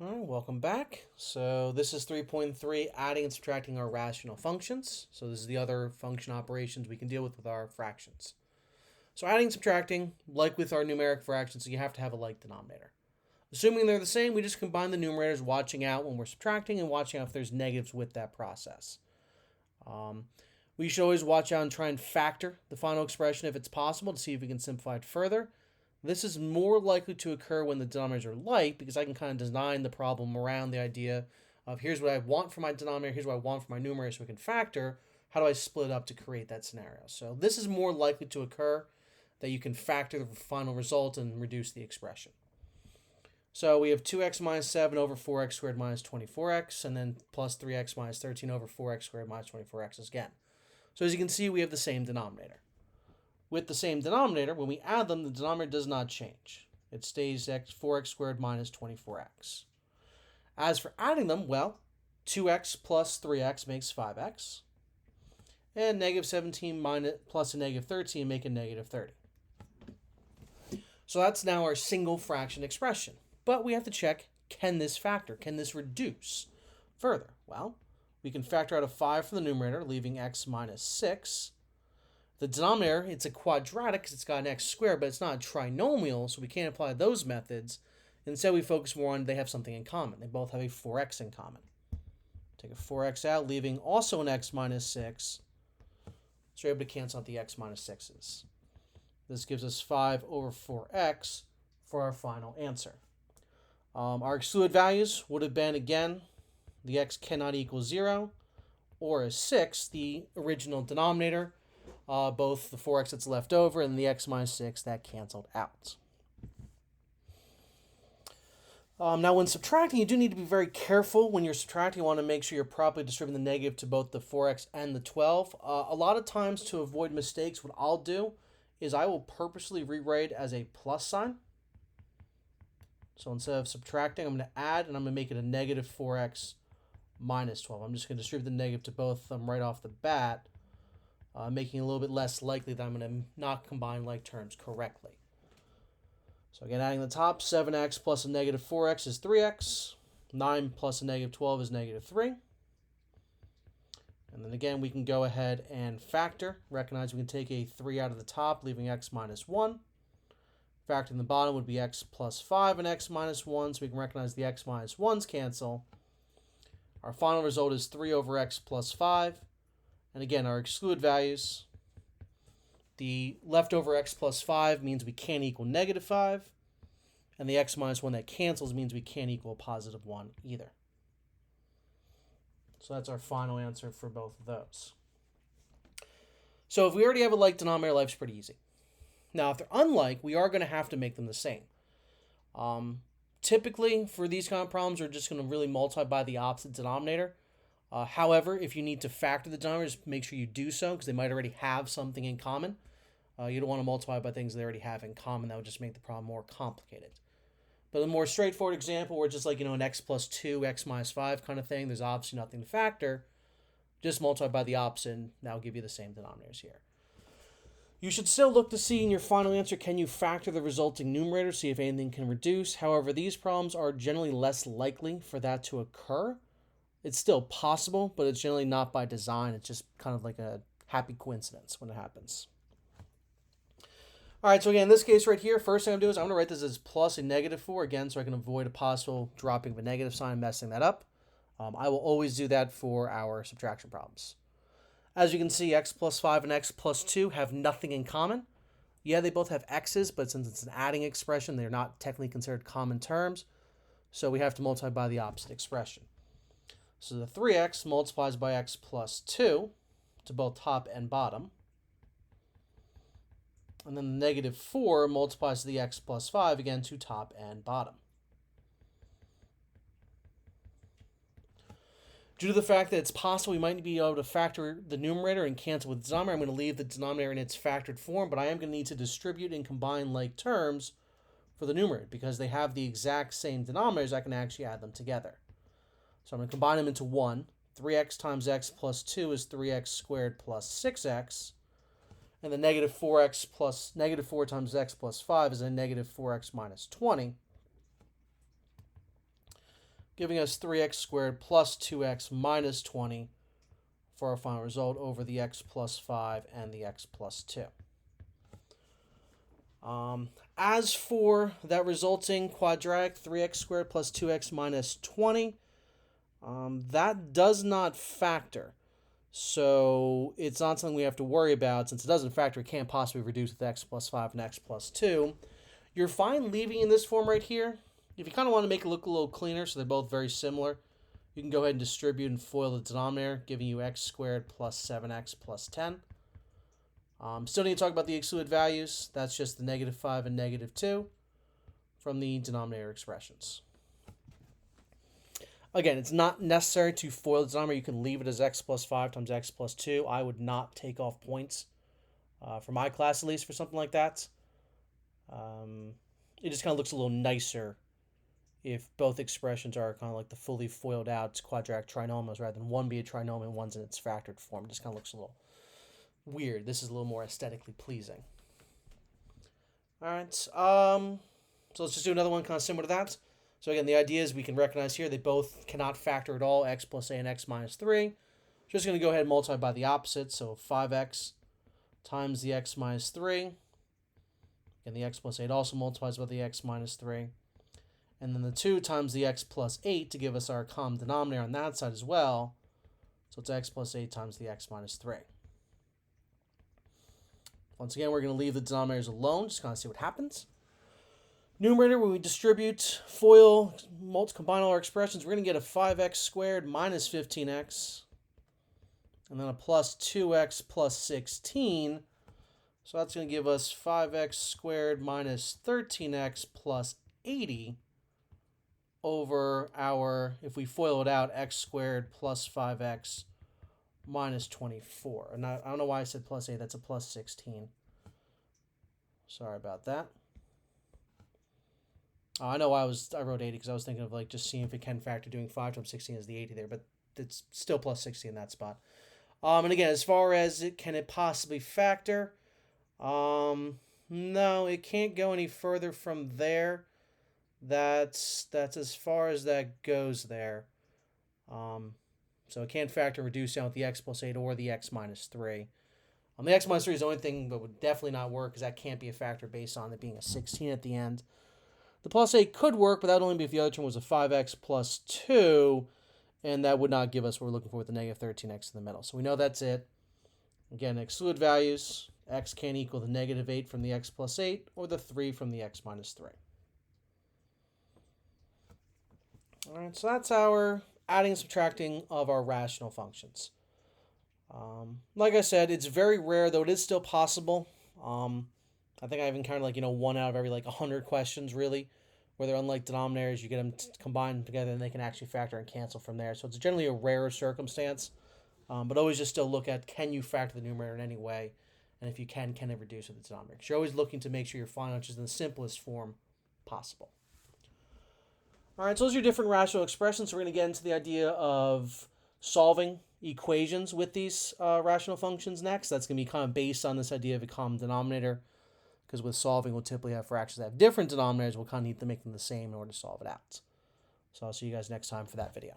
All right, welcome back. So this is 3.3, adding and subtracting our rational functions. So this is the other function operations we can deal with our fractions. So adding and subtracting, like with our numeric fractions, so you have to have a like denominator. Assuming they're the same, we just combine the numerators, watching out when we're subtracting and watching out if there's negatives with that process. We should always watch out and try and factor the final expression if it's possible to see if we can simplify it further. This is more likely to occur when the denominators are like, because I can kind of design the problem around the idea of here's what I want for my denominator, here's what I want for my numerator, so we can factor. How do I split it up to create that scenario? So this is more likely to occur, that you can factor the final result and reduce the expression. So we have 2x minus 7 over 4x squared minus 24x, and then plus 3x minus 13 over 4x squared minus 24x again. So as you can see, we have the same denominator. With the same denominator, when we add them, the denominator does not change. It stays 4x squared minus 24x. As for adding them, well, 2x plus 3x makes 5x. And negative 17 plus a negative 13 make a negative 30. So that's now our single fraction expression. But we have to check, can this factor? Can this reduce further? Well, we can factor out a 5 from the numerator, leaving x minus 6. The denominator, it's a quadratic because it's got an x squared, but it's not a trinomial, so we can't apply those methods. Instead, we focus more on they have something in common. They both have a 4x in common. Take a 4x out, leaving also an x minus 6. So we're able to cancel out the x minus 6's. This gives us 5 over 4x for our final answer. Our excluded values would have been, again, the x cannot equal 0, or a 6, the original denominator, both the 4x that's left over and the x minus 6 that canceled out. Now, when subtracting, you do need to be very careful. When you're subtracting, you want to make sure you're properly distributing the negative to both the 4x and the 12. A lot of times, to avoid mistakes, what I'll do is I will purposely rewrite as a plus sign. So instead of subtracting, I'm going to add, and I'm going to make it a negative 4x minus 12. I'm just going to distribute the negative to both of them right off the bat, making it a little bit less likely that I'm going to not combine like terms correctly. So again, adding the top, 7x plus a negative 4x is 3x. 9 plus a negative 12 is negative 3. And then again, we can go ahead and factor. Recognize we can take a 3 out of the top, leaving x minus 1. Factor in the bottom would be x plus 5 and x minus 1, so we can recognize the x minus 1's cancel. Our final result is 3 over x plus 5. And again, our excluded values, the leftover x plus 5 means we can't equal negative 5. And the x minus 1 that cancels means we can't equal positive 1 either. So that's our final answer for both of those. So if we already have a like denominator, life's pretty easy. Now, if they're unlike, we are going to have to make them the same. Typically, for these kind of problems, we're just going to really multiply by the opposite denominator. However, if you need to factor the denominator, just make sure you do so because they might already have something in common. You don't want to multiply by things they already have in common. That would just make the problem more complicated. But a more straightforward example where just like, an x plus 2, x minus 5 kind of thing, there's obviously nothing to factor. Just multiply by the opposite, and that'll give you the same denominators here. You should still look to see in your final answer, can you factor the resulting numerator, see if anything can reduce. However, these problems are generally less likely for that to occur. It's still possible, but it's generally not by design. It's just kind of like a happy coincidence when it happens. All right, so again, in this case right here, first thing I'm going to do is I'm going to write this as plus a negative 4, again, so I can avoid a possible dropping of a negative sign and messing that up. I will always do that for our subtraction problems. As you can see, x plus 5 and x plus 2 have nothing in common. Yeah, they both have x's, but since it's an adding expression, they're not technically considered common terms. So we have to multiply by the opposite expression. So the 3x multiplies by x plus 2 to both top and bottom. And then the negative 4 multiplies the x plus 5, again, to top and bottom. Due to the fact that it's possible we might be able to factor the numerator and cancel with the denominator, I'm going to leave the denominator in its factored form, but I am going to need to distribute and combine like terms for the numerator because they have the exact same denominators. I can actually add them together. So I'm going to combine them into 1. 3x times x plus 2 is 3x squared plus 6x. And the negative 4x plus negative 4 times x plus 5 is a negative 4x minus 20. giving us 3x squared plus 2x minus 20 for our final result over the x plus 5 and the x plus 2. As for that resulting quadratic 3x squared plus 2x minus 20, that does not factor. So it's not something we have to worry about. Since it doesn't factor, it can't possibly reduce with x plus 5 and x plus 2. You're fine leaving in this form right here. If you kind of want to make it look a little cleaner, so they're both very similar, you can go ahead and distribute and FOIL the denominator, giving you x squared plus 7x plus 10. Still need to talk about the excluded values. That's just the negative 5 and negative 2 from the denominator expressions. Again, it's not necessary to FOIL the denominator. You can leave it as x plus 5 times x plus 2. I would not take off points, for my class at least, for something like that. It just kind of looks a little nicer if both expressions are kind of like the fully FOILed out quadratic trinomials rather than one be a trinomial and one's in its factored form. It just kind of looks a little weird. This is a little more aesthetically pleasing. All right. So let's just do another one kind of similar to that. So again, the idea is we can recognize here they both cannot factor at all, x plus a and x minus 3. Just going to go ahead and multiply by the opposite. So 5x times the x minus 3. And the x plus 8 also multiplies by the x minus 3. And then the 2 times the x plus 8 to give us our common denominator on that side as well. So it's x plus 8 times the x minus 3. Once again, we're going to leave the denominators alone, just kind of see what happens. Numerator, when we distribute, FOIL, combine all our expressions, we're going to get a 5x squared minus 15x. And then a plus 2x plus 16. So that's going to give us 5x squared minus 13x plus 80 over our, if we FOIL it out, x squared plus 5x minus 24. And I don't know why I said plus 8. That's a plus 16. Sorry about that. I know I wrote 80 because I was thinking of like just seeing if it can factor doing 5 times 16 as the 80 there, but it's still plus 60 in that spot. And again, as far as can it possibly factor, no, it can't go any further from there. That's as far as that goes there. So it can't factor reduce down with the x plus 8 or the x minus 3. The x minus 3 is the only thing that would definitely not work because that can't be a factor based on it being a 16 at the end. The plus 8 could work, but that would only be if the other term was a 5x plus 2, and that would not give us what we're looking for with the negative 13x in the middle. So we know that's it. Again, exclude values. X can't equal the negative 8 from the x plus 8 or the 3 from the x minus 3. All right, so that's our adding and subtracting of our rational functions. Like I said, it's very rare, though it is still possible. I think I've encountered like, one out of every like 100 questions really, where they're unlike denominators, you get them combined together and they can actually factor and cancel from there. So it's generally a rarer circumstance, but always just still look at, can you factor the numerator in any way? And if you can it reduce with the denominator? You're always looking to make sure your final answer is in the simplest form possible. All right, so those are your different rational expressions. So we're going to get into the idea of solving equations with these rational functions next. That's going to be kind of based on this idea of a common denominator, because with solving, we'll typically have fractions that have different denominators. We'll kind of need to make them the same in order to solve it out. So I'll see you guys next time for that video.